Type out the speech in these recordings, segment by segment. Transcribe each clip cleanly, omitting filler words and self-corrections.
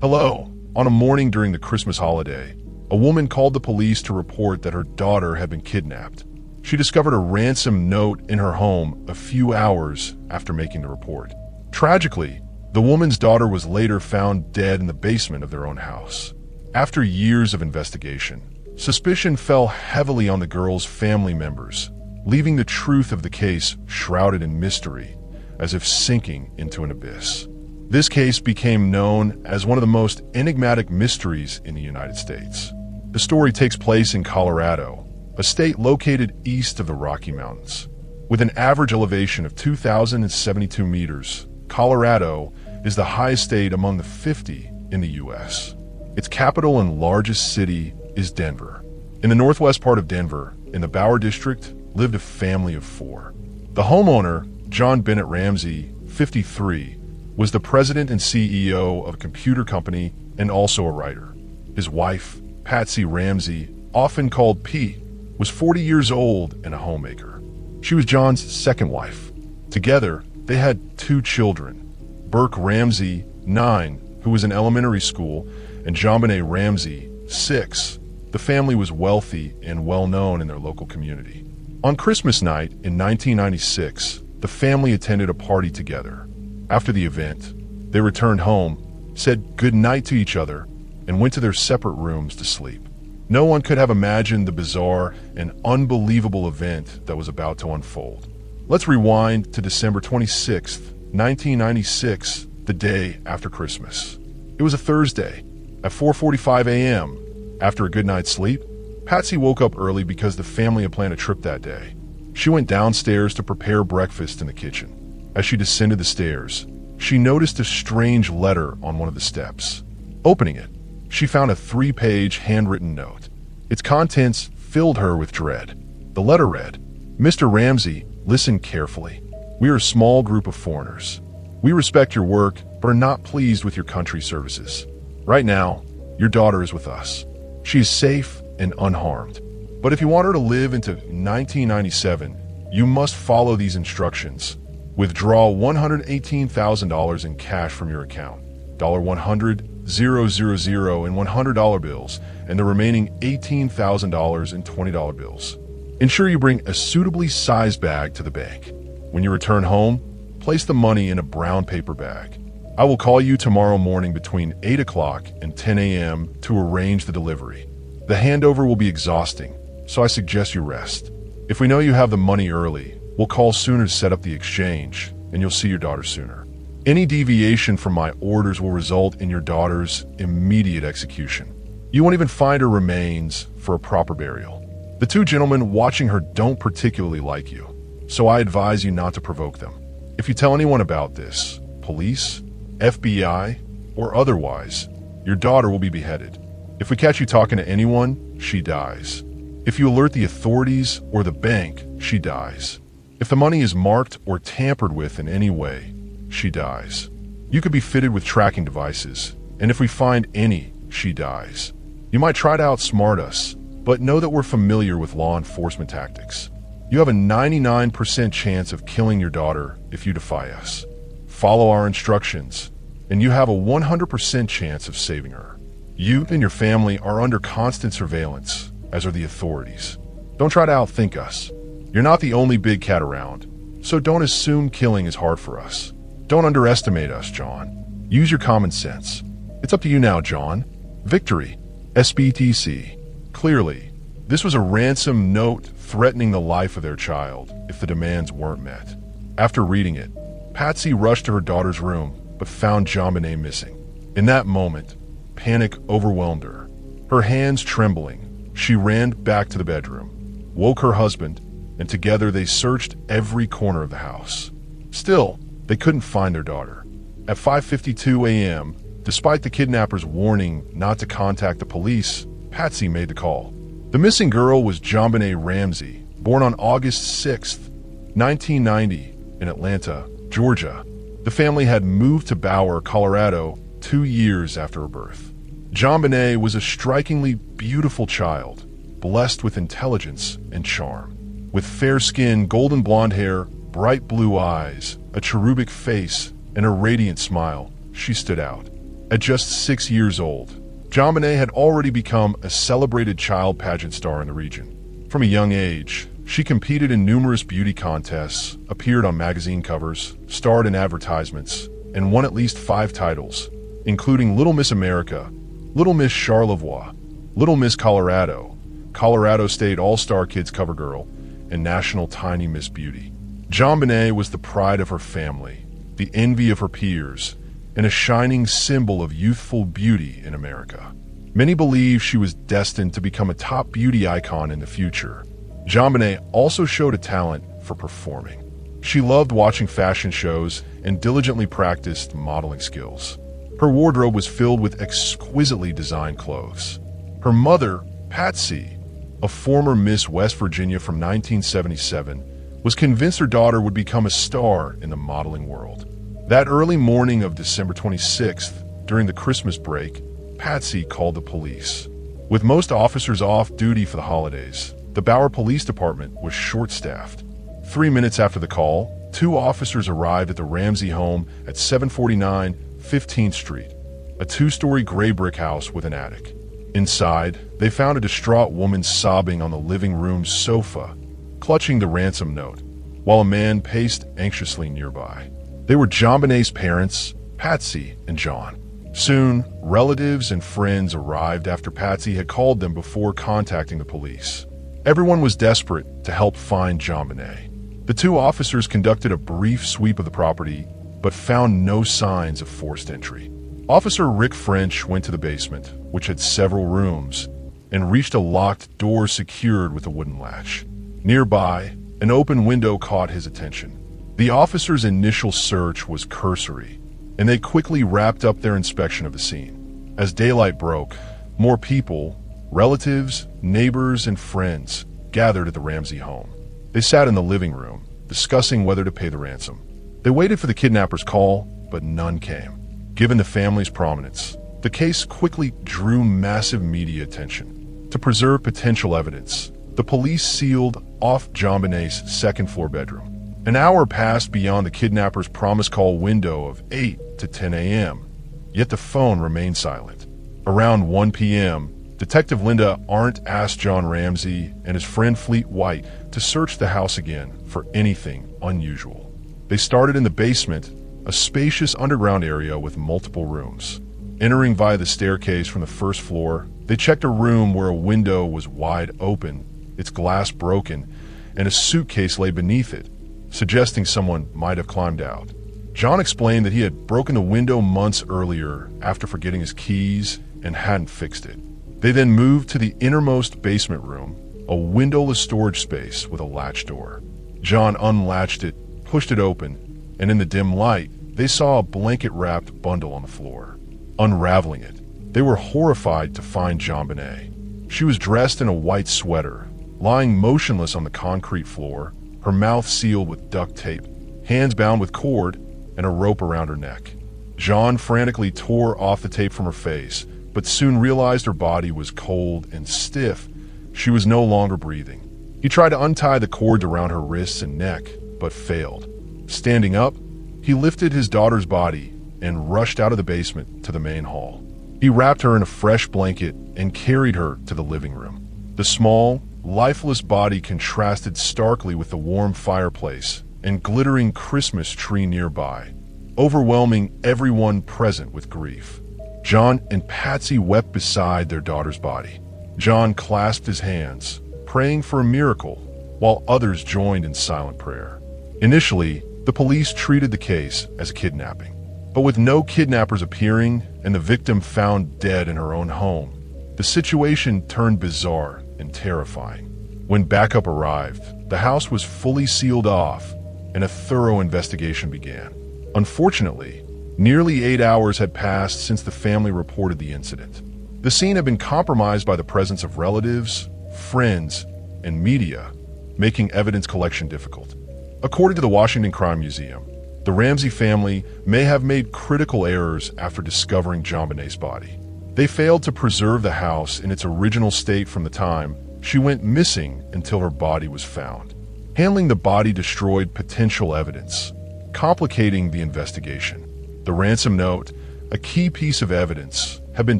Hello. On a morning during the Christmas holiday, a woman called the police to report that her daughter had been kidnapped. She discovered a ransom note in her home a few hours after making the report. Tragically, the woman's daughter was later found dead in the basement of their own house. After years of investigation, suspicion fell heavily on the girl's family members, leaving the truth of the case shrouded in mystery, as if sinking into an abyss. This case became known as one of the most enigmatic mysteries in the United States. The story takes place in Colorado, a state located east of the Rocky Mountains. With an average elevation of 2,072 meters, Colorado is the highest state among the 50 in the U.S. Its capital and largest city is Denver. In the northwest part of Denver, in the Bower District, lived a family of 4. The homeowner, JonBenét Ramsey, 53, was the president and CEO of a computer company and also a writer. His wife, Patsy Ramsey, often called Pete, was 40 years old and a homemaker. She was John's second wife. Together, they had 2 children, Burke Ramsey, 9, who was in elementary school, and JonBenét Ramsey, 6. The family was wealthy and well-known in their local community. On Christmas night in 1996, the family attended a party together. After the event, they returned home, said good night to each other, and went to their separate rooms to sleep. No one could have imagined the bizarre and unbelievable event that was about to unfold. Let's rewind to December 26, 1996, the day after Christmas. It was a Thursday. At 4:45 a.m., after a good night's sleep, Patsy woke up early because the family had planned a trip that day. She went downstairs to prepare breakfast in the kitchen. As she descended the stairs, she noticed a strange letter on one of the steps. Opening it, she found a 3-page handwritten note. Its contents filled her with dread. The letter read, "Mr. Ramsey, listen carefully. We are a small group of foreigners. We respect your work, but are not pleased with your country services. Right now, your daughter is with us. She is safe and unharmed. But if you want her to live into 1997, you must follow these instructions. Withdraw $118,000 in cash from your account, $100, $000 in $100 bills, and the remaining $18,000 in $20 bills. Ensure you bring a suitably sized bag to the bank. When you return home, place the money in a brown paper bag. I will call you tomorrow morning between 8 o'clock and 10 a.m. to arrange the delivery. The handover will be exhausting, so I suggest you rest. If we know you have the money early, we'll call sooner to set up the exchange, and you'll see your daughter sooner. Any deviation from my orders will result in your daughter's immediate execution. You won't even find her remains for a proper burial. The 2 gentlemen watching her don't particularly like you, so I advise you not to provoke them. If you tell anyone about this, police, FBI, or otherwise, your daughter will be beheaded. If we catch you talking to anyone, she dies. If you alert the authorities or the bank, she dies. If the money is marked or tampered with in any way, she dies. You could be fitted with tracking devices, and if we find any, she dies. You might try to outsmart us, but know that we're familiar with law enforcement tactics. You have a 99% chance of killing your daughter if you defy us. Follow our instructions, and you have a 100% chance of saving her. You and your family are under constant surveillance, as are the authorities. Don't try to outthink us. You're not the only big cat around, so don't assume killing is hard for us. Don't underestimate us, John. Use your common sense. It's up to you now, John. Victory. SBTC. Clearly, this was a ransom note threatening the life of their child if the demands weren't met. After reading it, Patsy rushed to her daughter's room but found JonBenét missing. In that moment, panic overwhelmed her. Her hands trembling, she ran back to the bedroom, woke her husband, and together they searched every corner of the house. Still, they couldn't find their daughter. At 5:52 a.m., despite the kidnapper's warning not to contact the police, Patsy made the call. The missing girl was JonBenét Ramsey, born on August 6, 1990, in Atlanta, Georgia. The family had moved to Bower, Colorado, 2 years after her birth. JonBenét was a strikingly beautiful child, blessed with intelligence and charm. With fair skin, golden blonde hair, bright blue eyes, a cherubic face, and a radiant smile, she stood out. At just 6 years old, JonBenét had already become a celebrated child pageant star in the region. From a young age, she competed in numerous beauty contests, appeared on magazine covers, starred in advertisements, and won at least 5 titles, including Little Miss America, Little Miss Charlevoix, Little Miss Colorado, Colorado State All-Star Kids Cover Girl, and National Tiny Miss Beauty. JonBenét was the pride of her family, the envy of her peers, and a shining symbol of youthful beauty in America. Many believe she was destined to become a top beauty icon in the future. JonBenét also showed a talent for performing. She loved watching fashion shows and diligently practiced modeling skills. Her wardrobe was filled with exquisitely designed clothes. Her mother, Patsy, a former Miss West Virginia from 1977, was convinced her daughter would become a star in the modeling world. That early morning of December 26th, during the Christmas break, Patsy called the police. With most officers off duty for the holidays, the Bauer Police Department was short-staffed. 3 minutes after the call, 2 officers arrived at the Ramsey home at 749 15th Street, a 2-story gray brick house with an attic. Inside, they found a distraught woman sobbing on the living room sofa, clutching the ransom note, while a man paced anxiously nearby. They were JonBenét's parents, Patsy and John. Soon, relatives and friends arrived after Patsy had called them before contacting the police. Everyone was desperate to help find JonBenét. The 2 officers conducted a brief sweep of the property, but found no signs of forced entry. Officer Rick French went to the basement, which had several rooms, and reached a locked door secured with a wooden latch. Nearby, an open window caught his attention. The officers' initial search was cursory, and they quickly wrapped up their inspection of the scene. As daylight broke, more people, relatives, neighbors, and friends gathered at the Ramsey home. They sat in the living room, discussing whether to pay the ransom. They waited for the kidnapper's call, but none came. Given the family's prominence, the case quickly drew massive media attention. To preserve potential evidence, the police sealed off JonBenét's second-floor bedroom. An hour passed beyond the kidnapper's promise call window of 8 to 10 a.m., yet the phone remained silent. Around 1 p.m., Detective Linda Arndt asked John Ramsey and his friend Fleet White to search the house again for anything unusual. They started in the basement, a spacious underground area with multiple rooms. Entering via the staircase from the first floor, they checked a room where a window was wide open, its glass broken, and a suitcase lay beneath it, suggesting someone might have climbed out. John explained that he had broken the window months earlier after forgetting his keys and hadn't fixed it. They then moved to the innermost basement room, a windowless storage space with a latch door. John unlatched it, pushed it open, and in the dim light, they saw a blanket-wrapped bundle on the floor. Unraveling it, they were horrified to find JonBenét. She was dressed in a white sweater, lying motionless on the concrete floor, her mouth sealed with duct tape, hands bound with cord, and a rope around her neck. John frantically tore off the tape from her face, but soon realized her body was cold and stiff. She was no longer breathing. He tried to untie the cords around her wrists and neck, but failed. Standing up, he lifted his daughter's body and rushed out of the basement to the main hall. He wrapped her in a fresh blanket and carried her to the living room. The small, lifeless body contrasted starkly with the warm fireplace and glittering Christmas tree nearby, overwhelming everyone present with grief. John and Patsy wept beside their daughter's body. John clasped his hands, praying for a miracle, while others joined in silent prayer. Initially, the police treated the case as a kidnapping, but with no kidnappers appearing and the victim found dead in her own home, the situation turned bizarre and terrifying. When backup arrived, the house was fully sealed off and a thorough investigation began. Unfortunately, nearly 8 hours had passed since the family reported the incident. The scene had been compromised by the presence of relatives, friends, and media, making evidence collection difficult. According to the Washington Crime Museum, the Ramsey family may have made critical errors after discovering JonBenét's body. They failed to preserve the house in its original state from the time she went missing until her body was found. Handling the body destroyed potential evidence, complicating the investigation. The ransom note, a key piece of evidence, had been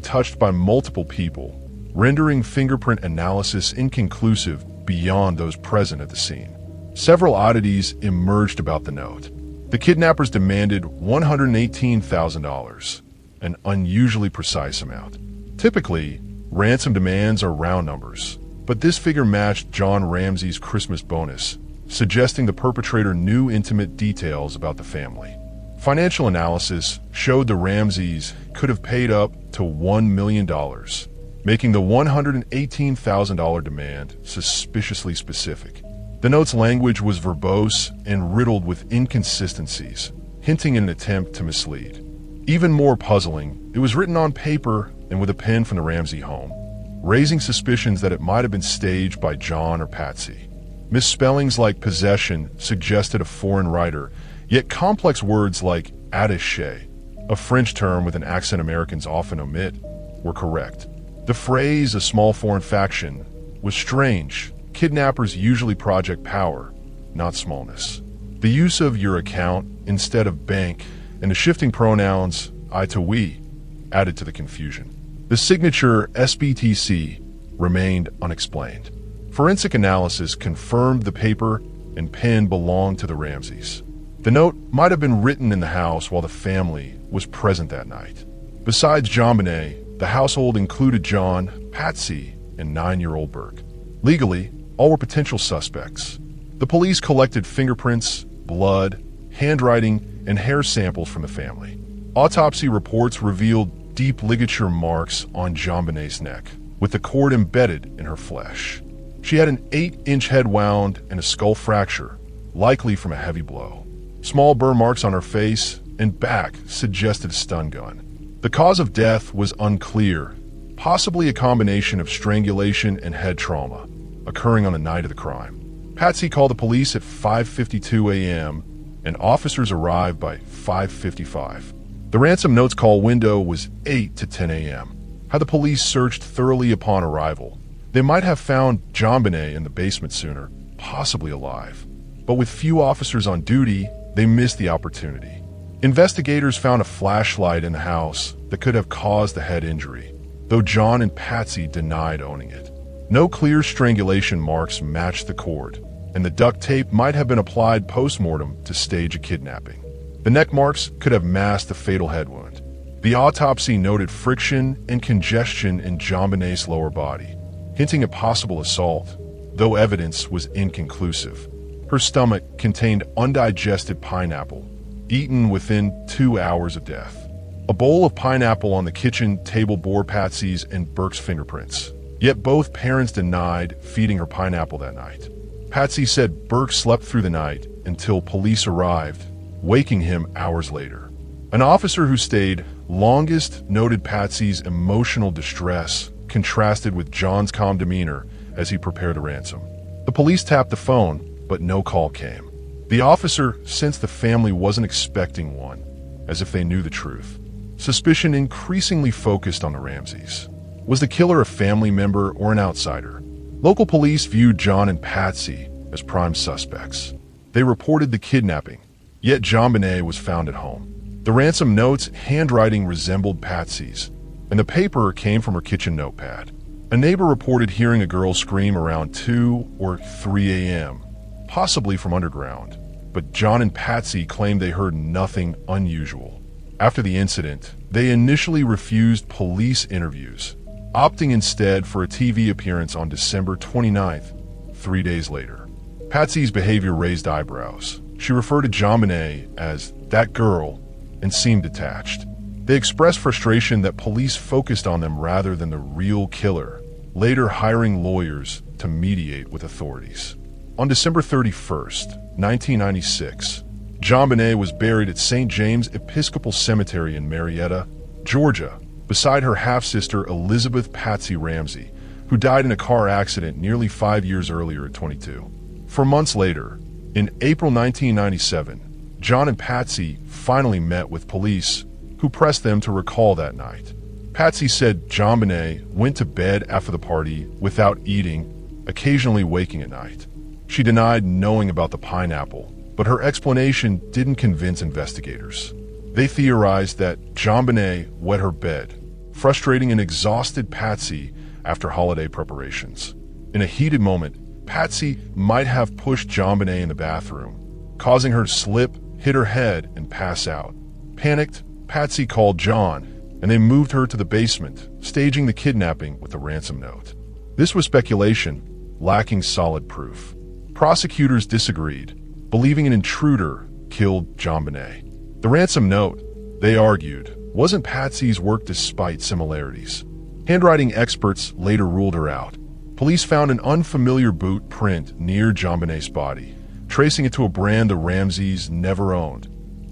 touched by multiple people, rendering fingerprint analysis inconclusive beyond those present at the scene. Several oddities emerged about the note. The kidnappers demanded $118,000, an unusually precise amount. Typically, ransom demands are round numbers, but this figure matched John Ramsey's Christmas bonus, suggesting the perpetrator knew intimate details about the family. Financial analysis showed the Ramseys could have paid up to $1 million, making the $118,000 demand suspiciously specific. The note's language was verbose and riddled with inconsistencies, hinting at an attempt to mislead. Even more puzzling, it was written on paper and with a pen from the Ramsey home, raising suspicions that it might have been staged by John or Patsy. Misspellings like possession suggested a foreign writer, yet complex words like attaché, a French term with an accent Americans often omit, were correct. The phrase, a small foreign faction, was strange. Kidnappers usually project power, not smallness. The use of your account instead of bank and the shifting pronouns I to we added to the confusion. The signature SBTC remained unexplained. Forensic analysis confirmed the paper and pen belonged to the Ramseys. The note might have been written in the house while the family was present that night. Besides JonBenét, the household included John, Patsy, and 9-year-old Burke. Legally, all were potential suspects. The police collected fingerprints, blood, handwriting, and hair samples from the family. Autopsy reports revealed deep ligature marks on JonBenét's neck, with the cord embedded in her flesh. She had an 8-inch head wound and a skull fracture, likely from a heavy blow. Small burn marks on her face and back suggested a stun gun. The cause of death was unclear, possibly a combination of strangulation and head trauma, occurring on the night of the crime. Patsy called the police at 5:52 a.m., and officers arrived by 5:55. The ransom note's call window was 8 to 10 a.m. Had the police searched thoroughly upon arrival, they might have found JonBenét in the basement sooner, possibly alive. But with few officers on duty, they missed the opportunity. Investigators found a flashlight in the house that could have caused the head injury, though John and Patsy denied owning it. No clear strangulation marks matched the cord, and the duct tape might have been applied post-mortem to stage a kidnapping. The neck marks could have masked the fatal head wound. The autopsy noted friction and congestion in JonBenét's lower body, hinting at possible assault, though evidence was inconclusive. Her stomach contained undigested pineapple, eaten within 2 hours of death. A bowl of pineapple on the kitchen table bore Patsy's and Burke's fingerprints, yet both parents denied feeding her pineapple that night. Patsy said Burke slept through the night until police arrived, waking him hours later. An officer who stayed longest noted Patsy's emotional distress contrasted with John's calm demeanor as he prepared a ransom. The police tapped the phone, but no call came. The officer sensed the family wasn't expecting one, as if they knew the truth. Suspicion increasingly focused on the Ramseys. Was the killer a family member or an outsider? Local police viewed John and Patsy as prime suspects. They reported the kidnapping, yet JonBenét was found at home. The ransom note's handwriting resembled Patsy's, and the paper came from her kitchen notepad. A neighbor reported hearing a girl scream around 2 or 3 a.m., possibly from underground, but John and Patsy claimed they heard nothing unusual. After the incident, they initially refused police interviews, opting instead for a TV appearance on December 29th, 3 days later. Patsy's behavior raised eyebrows. She referred to JonBenét as that girl and seemed detached. They expressed frustration that police focused on them rather than the real killer, later hiring lawyers to mediate with authorities. On December 31st, 1996, JonBenét was buried at St. James Episcopal Cemetery in Marietta, Georgia, beside her half-sister Elizabeth Patsy Ramsey, who died in a car accident nearly 5 years earlier at 22. 4 months later, in April 1997, John and Patsy finally met with police, who pressed them to recall that night. Patsy said JonBenét went to bed after the party without eating, occasionally waking at night. She denied knowing about the pineapple, but her explanation didn't convince investigators. They theorized that JonBenét wet her bed, frustrating an exhausted Patsy after holiday preparations. In a heated moment, Patsy might have pushed JonBenét in the bathroom, causing her to slip, hit her head, and pass out. Panicked, Patsy called John, and they moved her to the basement, staging the kidnapping with a ransom note. This was speculation, lacking solid proof. Prosecutors disagreed, believing an intruder killed JonBenét. The ransom note, they argued, wasn't Patsy's work despite similarities. Handwriting experts later ruled her out. Police found an unfamiliar boot print near JonBenét's body, tracing it to a brand the Ramseys never owned,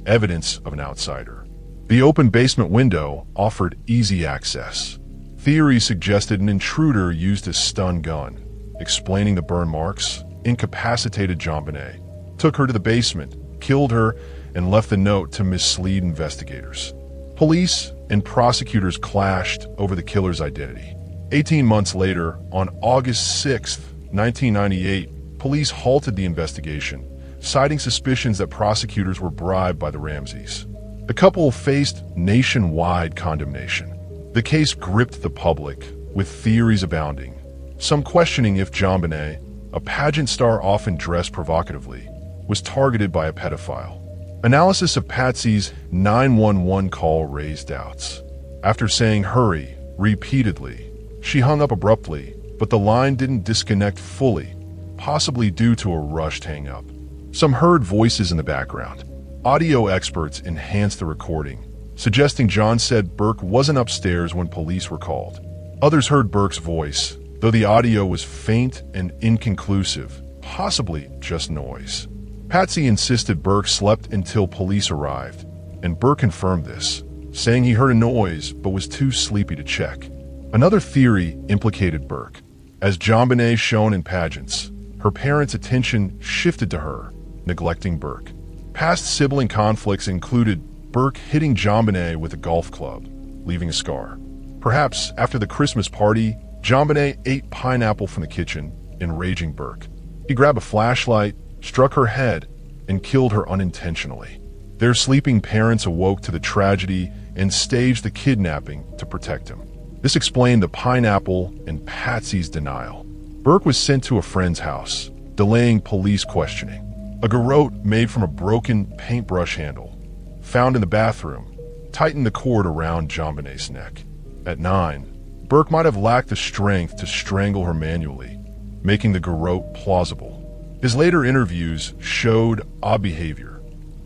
evidence of an outsider. The open basement window offered easy access. Theories suggested an intruder used a stun gun, explaining the burn marks, incapacitated JonBenét, took her to the basement, killed her, and left the note to mislead investigators. Police and prosecutors clashed over the killer's identity. 18 months later, on August 6, 1998, police halted the investigation, citing suspicions that prosecutors were bribed by the Ramseys. The couple faced nationwide condemnation. The case gripped the public, with theories abounding, some questioning if JonBenét, a pageant star often dressed provocatively, was targeted by a pedophile. Analysis of Patsy's 911 call raised doubts. After saying "hurry" repeatedly, she hung up abruptly, but the line didn't disconnect fully, possibly due to a rushed hang-up. Some heard voices in the background. Audio experts enhanced the recording, suggesting John said Burke wasn't upstairs when police were called. Others heard Burke's voice, though the audio was faint and inconclusive, possibly just noise. Patsy insisted Burke slept until police arrived, and Burke confirmed this, saying he heard a noise but was too sleepy to check. Another theory implicated Burke. As JonBenét shown in pageants, her parents' attention shifted to her, neglecting Burke. Past sibling conflicts included Burke hitting JonBenét with a golf club, leaving a scar. Perhaps after the Christmas party, JonBenét ate pineapple from the kitchen, enraging Burke. He grabbed a flashlight, struck her head, and killed her unintentionally. Their sleeping parents awoke to the tragedy and staged the kidnapping to protect him. This explained the pineapple and Patsy's denial. Burke was sent to a friend's house, delaying police questioning. A garrote made from a broken paintbrush handle, found in the bathroom, tightened the cord around JonBenét's neck. At 9, Burke might have lacked the strength to strangle her manually, making the garrote plausible. His later interviews showed odd behavior.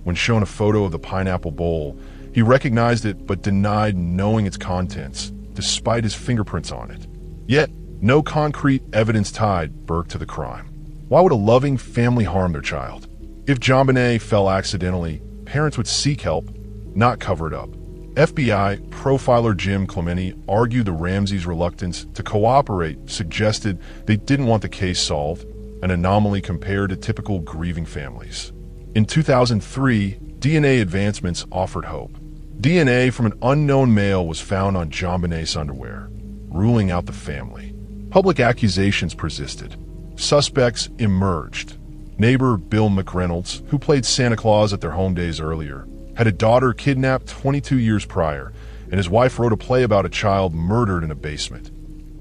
When shown a photo of the pineapple bowl, he recognized it but denied knowing its contents, despite his fingerprints on it. Yet, no concrete evidence tied Burke to the crime. Why would a loving family harm their child? If JonBenét fell accidentally, parents would seek help, not cover it up. FBI profiler Jim Clementi argued the Ramseys' reluctance to cooperate suggested they didn't want the case solved, an anomaly compared to typical grieving families. In 2003, DNA advancements offered hope. DNA from an unknown male was found on JonBenét's underwear, ruling out the family. Public accusations persisted. Suspects emerged. Neighbor Bill McReynolds, who played Santa Claus at their home days earlier, had a daughter kidnapped 22 years prior, and his wife wrote a play about a child murdered in a basement.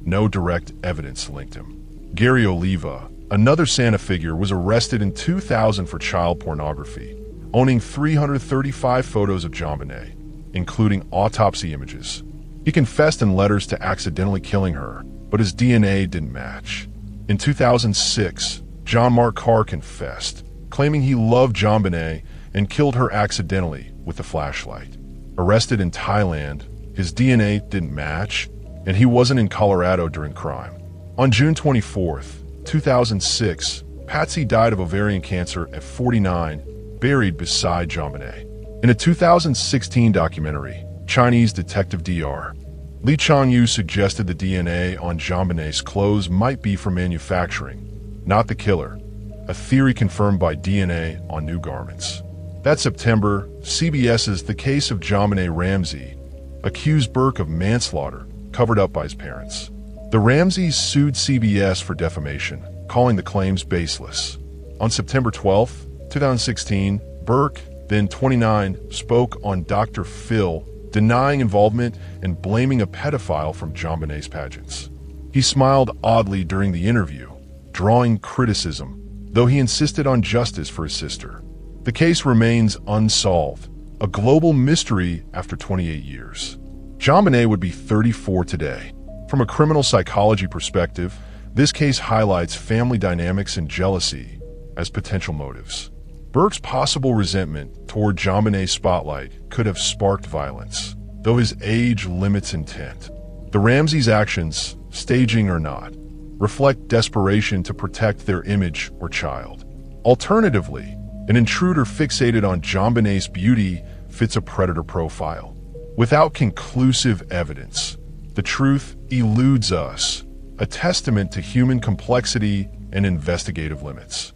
No direct evidence linked him. Gary Oliva, another Santa figure, was arrested in 2000 for child pornography, owning 335 photos of JonBenét, including autopsy images. He confessed in letters to accidentally killing her, but his DNA didn't match. In 2006, John Mark Carr confessed, claiming he loved JonBenét and killed her accidentally with a flashlight. Arrested in Thailand, his DNA didn't match, and he wasn't in Colorado during crime. On June 24, 2006, Patsy died of ovarian cancer at 49, buried beside JonBenét. In a 2016 documentary, Chinese detective Dr. Lee Chang-yu suggested the DNA on JonBenét's clothes might be from manufacturing, not the killer, a theory confirmed by DNA on new garments. That September, CBS's The Case of JonBenét Ramsey accused Burke of manslaughter, covered up by his parents. The Ramseys sued CBS for defamation, calling the claims baseless. On September 12, 2016, Burke, then 29, spoke on Dr. Phil, denying involvement and blaming a pedophile from JonBenét's pageants. He smiled oddly during the interview, drawing criticism, though he insisted on justice for his sister. The case remains unsolved, a global mystery after 28 years. JonBenét would be 34 today. From a criminal psychology perspective, this case highlights family dynamics and jealousy as potential motives. Burke's possible resentment toward JonBenét's spotlight could have sparked violence, though his age limits intent. The Ramseys' actions, staging or not, reflect desperation to protect their image or child. Alternatively, an intruder fixated on JonBenét's beauty fits a predator profile. Without conclusive evidence, the truth eludes us, a testament to human complexity and investigative limits.